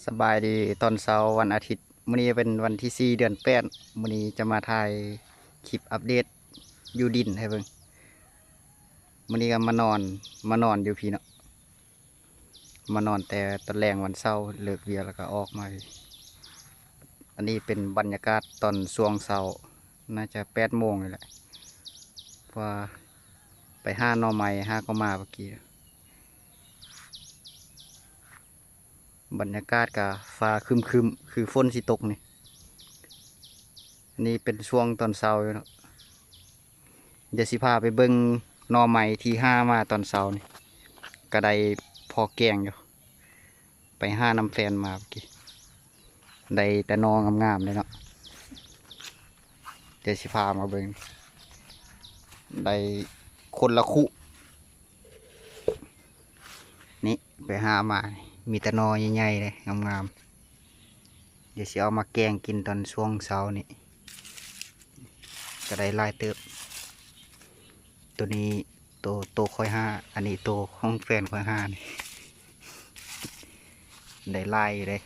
สบายดีตอนเช้าวันอาทิตย์มื้อนี้เป็นวันที่4 เดือน 8มื้อนี้จะมาถ่ายคลิปอัปเดตอยู่ดินให้เบิ่งมื้อนี้ก็มานอนอยู่พี่เนาะมานอนแต่ตอนแรงวันเช้าเลิกเวียกแล้วก็ออกมาพี่อันนี้เป็นบรรยากาศตอนช่วงเช้าน่าจะ8 โมงนี่แหละเพราะว่าไปหาหน่อไม้หาก็มาเมื่อกี้บรรยากาศก็ฟ้าครึมๆคือฝนสิตกนี่อันนี้เป็นช่วงตอนเช้าอยู่เนาะ เดี๋ยวสิพาไปเบิ่งหน่อไม้ที่ห้ามาตอนเช้านี่ก็ได้พอแกงอยู่ไปห้าน้ำแฟนมาเมื่อกี้ได้แต่หนองามๆเลยเนาะเดี๋ยวสิพามาเบิ่งได้คนละคุนี่ไปหามานี่มีแต่หนอใหญ่ๆเลยงามๆเดี๋ยวสิเอามาแกงกินตอนช่วงเช้านี่ก็ได้หลายเติบตัวนี้โตค่อยห้าอันนี้โตห้องแฟนค่อยห้านี่ได้หลายอยู่เลย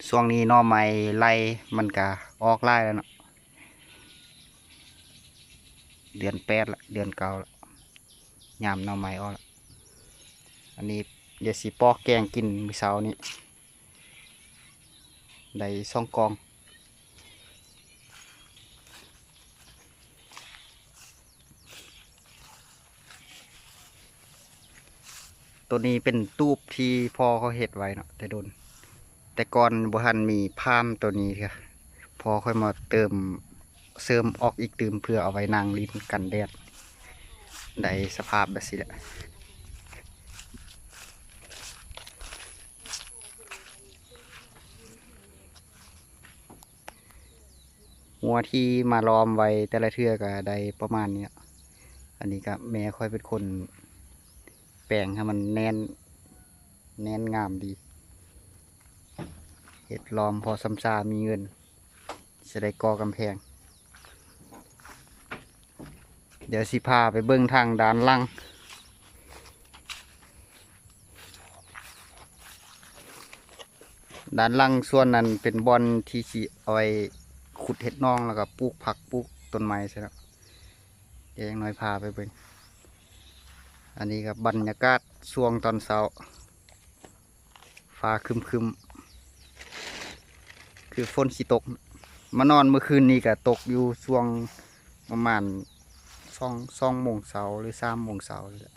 ช่วงนี้หน่อไม้ไล่มันก็ออกไล่แล้วเนาะเดือน 8ละเดือน 9ละยามหน่อไม้ออกละอันนี้เดี๋ยวสิปอกแกงกินมื้อเช้านี้ได้2 กองตัวนี้เป็นตูบที่พ่อเขาเฮ็ดไว้เนาะแต่โดนแต่ก่อนบ่ทันมีพามตัวนี้ค่ะพอค่อยมาเสริมออกอีกตืมเพื่อเอาไว้นางลิ้นกันแดดได้สภาพแบบนี้แหละหัวที่มาล้อมไว้แต่ละเทื่อก็ได้ประมาณนี้ อันนี้ก็แม่ค่อยเป็นคนแปลงให้มันแน่นงามดีเห็ดล้อมพอซ้ำซามีเงินจะได้ก่อกำแพงเดี๋ยวสิพาไปเบิ้งทางด้านล่างส่วนนั้นเป็นบอนที่สิเอาไว้ขุดเห็ดนองแล้วก็ปลูกผักปลูกต้นไม้ใช่ไหมเดี๋ยวยังน้อยพาไปเบิ้งอันนี้กับบรรยากาศช่วงตอนเช้าฟ้าครึมคือฝนสิตกมานอนเมื่อคืนนี้ก็ตกอยู่ช่วงประมาณ2 โมงเช้าหรือ3 โมงเช้าเลยแหละ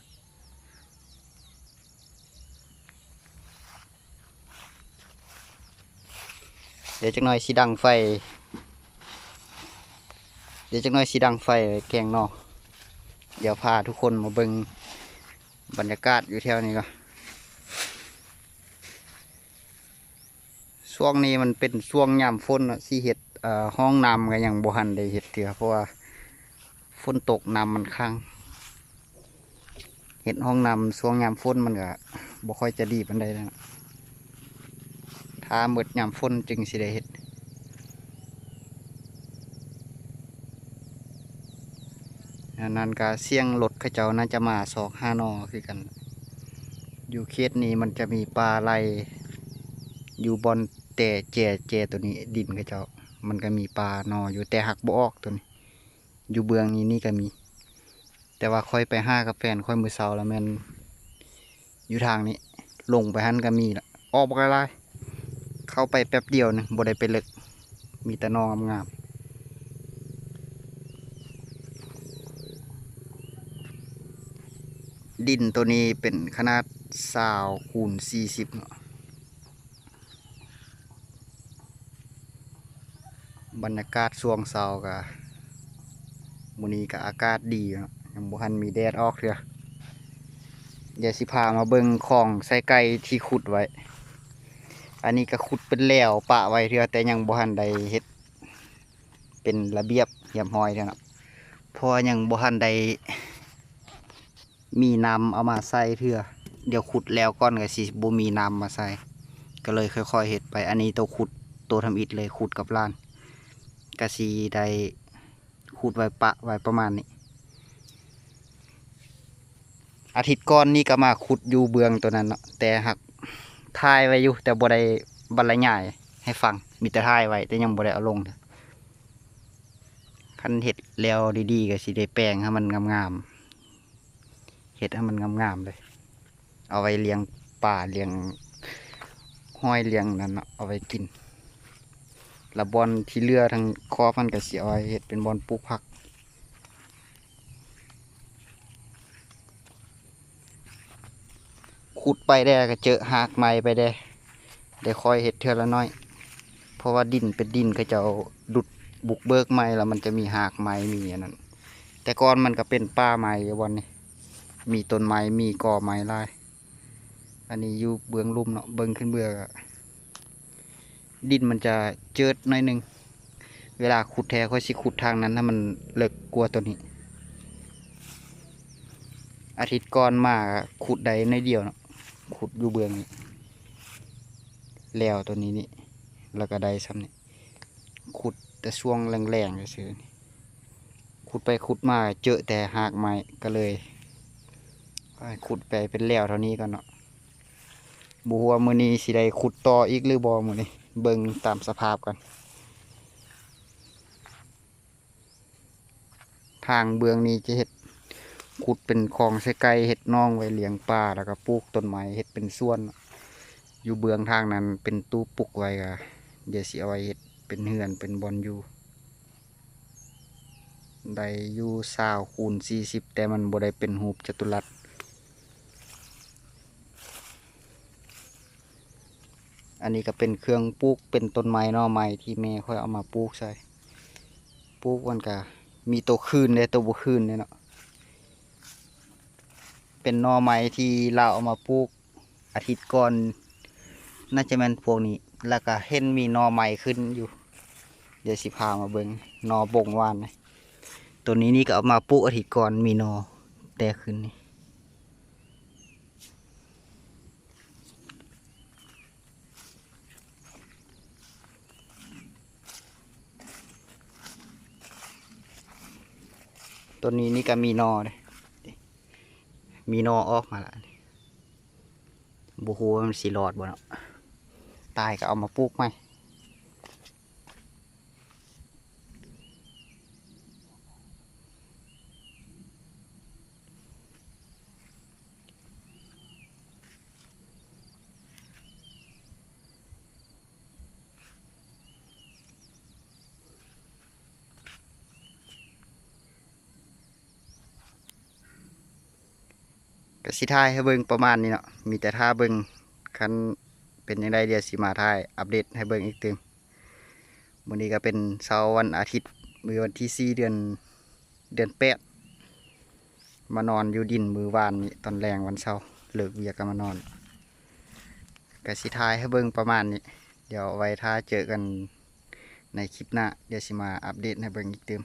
เดี๋ยวจักหน่อยสิดังไฟแกงนอกเดี๋ยวพาทุกคนมาเบิ่งบรรยากาศอยู่แถวนี้ก็ช่วงนี้มันเป็นช่วงยามฝนอะสิเห็ดห้องน้ำก็ยังบ่ทันได้เห็ดเถื่อเพราะว่าฝนตกน้ำมันค้างเห็ดห้องน้ำช่วงยามฝนมันก็บ่ค่อยจะดีปานใดนะถ้าหมดยามฝนจึงสิได้เห็ดอันนั้นก็เสียงรถเขาเจ้าน่าจะมา2-5 นอคือกันอยู่เขตนี้มันจะมีปลาไหลอยู่บอนแต่แจตัวนี้ดินเขาเจ้ามันก็มีปลานออยู่แต่หักบ่ออกตัวนี้อยู่เบืองนี้ก็มี แต่ว่าค่อยไปห้ากับแฟนค่อยมือเสาแล้วแมันอยู่ทางนี้ลงไปหันก็มีละออกบ่ไกลเข้าไปแป๊บเดียวนึงบ่ได้ไปเลึกมีแต่นองงามๆดินตัวนี้เป็นขนาด20 x 40เนาะบรรยากาศช่วงเช้าก็มื้อนี้ก็อากาศดีเนาะยังบ่ทันมีแดดออกเถอะเดี๋ยวสิพามาเบิ่งของใส่ไก่ที่ขุดไว้อันนี้ก็ขุดเป็นแล้วปะไว้เถอะแต่ยังบ่ทันได้เฮ็ดเป็นระเบียบเรียบร้อยเถอะเนาะเพราะยังบ่ทันได้มีน้ำเอามาใส่เถอะเดี๋ยวขุดแล้วก่อนก็สิบ่มีน้ำมาใส่ก็เลยค่อยๆเฮ็ดไปอันนี้ตัวขุดตัวทำอิฐเลยขุดกับล้านก็สิได้ขุดไว้ปะไว้ประมาณนี้ อาทิตย์ก่อนนี่ก็มาขุดอยู่เบืองตัวนั้นเนาะแต่หักถ่ายไว้อยู่แต่บ่ได้บรรยายให้ฟังมีแต่ถ่ายไว้แต่ยังบ่ได้เอาลงคันเฮ็ดแล้วดีๆก็สิได้แปลงให้มันงามๆเฮ็ดให้มันงามๆเลยเอาไว้เลี้ยงปลาเลี้ยงห้อยเลี้ยงนั่นเนาะเอาไว้กินแล้วบอนที่เรือทางคอมันก็สิเอาไว้เฮ็ดเป็นบอนปลูกผักขุดไปได้ก็เจอหากไม้ไปได้คอยเฮ็ดเทื่อละน้อยเพราะว่าดินเป็นดินเขาจะเอาดุดบุกเบิกไม้แล้วมันจะมีหากไม้มีอันนั้นแต่ก่อนมันก็เป็นป่าไม้อยู่วันนี้มีต้นไม้มีกอไม้หลายอันนี้อยู่เบื้องลุ่มเนาะเบิ่งขึ้นเบื้องดินมันจะเจิดหน่อยหนึงเวลาขุดแท้ค่อยสิขุดทางนั้นถ้ามันเลิกกลัวตัวนี้อาทิตย์ก่อนมาขุดได้ในเดียวเนาะขุดอยู่เบื้องนี้แล้วตัวนี้นี่แล้วก็ได้ซ้ำนี่ขุดแต่ช่วงแรงๆซื่อๆขุดไปขุดมาเจอแต่หากไม้ก็เลยขุดไปเป็นแล้วเท่านี้ก่อนเนาะบัวามื้อนี้สิได้ขุดต่ออีกหรือบ่มื้อนี้เบิ่งตามสภาพกันทางเบื้องนี้จะเฮ็ดขุดเป็นคลองใส่ไก่เฮ็ดน่องไว้เลี้ยงปลาแล้วก็ปลูกต้นไม้เฮ็ดเป็นสวนอยู่เบื้องทางนั้นเป็นตู้ปลูกไว้ก็เดี๋ยวสิเอาไว้เฮ็ดเป็นเฮือนเป็นบอนอยู่ได้อยู่20 คูณ 40แต่มันบ่ได้เป็นรูปจัตุรัสอันนี้ก็เป็นเครื่องปลูกเป็นต้นไม้หน่อไม้ที่แม่ค่อยเอามาปลูกใส่ปลูกมันก็มีตัวคืนและตัวบ่คืนเนี่ยเนาะเป็นหน่อไม้ที่เราเอามาปลูกอาทิตย์ก่อนน่าจะเป็นพวกนี้แล้วก็เห็นมีหน่อไม้ขึ้นอยู่เดี๋ยวสิพามาเบิ่งหน่อบ่งหวานนะตัวนี้นี่ก็เอามาปลูกอาทิตย์ก่อนมีหน่อแต่ขึ้นนี่ตัวนี้นี่ก็มีหน่อเลยมีหน่อออกมาแล้วบูฮูว่ามันสีหลอดบ่เนาะตายก็เอามาปลูกไหมก็สิถ่ายให้เบิ่งประมาณนี้เนาะมีแต่ท่าเบิ่งคันเป็นยังไงเดี๋ยวสิมาถ่ายอัปเดตให้เบิ่งอีกเติมวันนี้ก็เป็นเช้าวันอาทิตย์มื้อวันที่4 เดือน 8มานอนอยู่ดินมือวานนี่ตอนแรงวันเช้าเลิกเวียกก็มานอนก็สิถ่ายให้เบิ่งประมาณนี้เดี๋ยวไว้ถ้าเจอกันในคลิปหน้าเดี๋ยวสิมาอัปเดตให้เบิ่งอีกเติม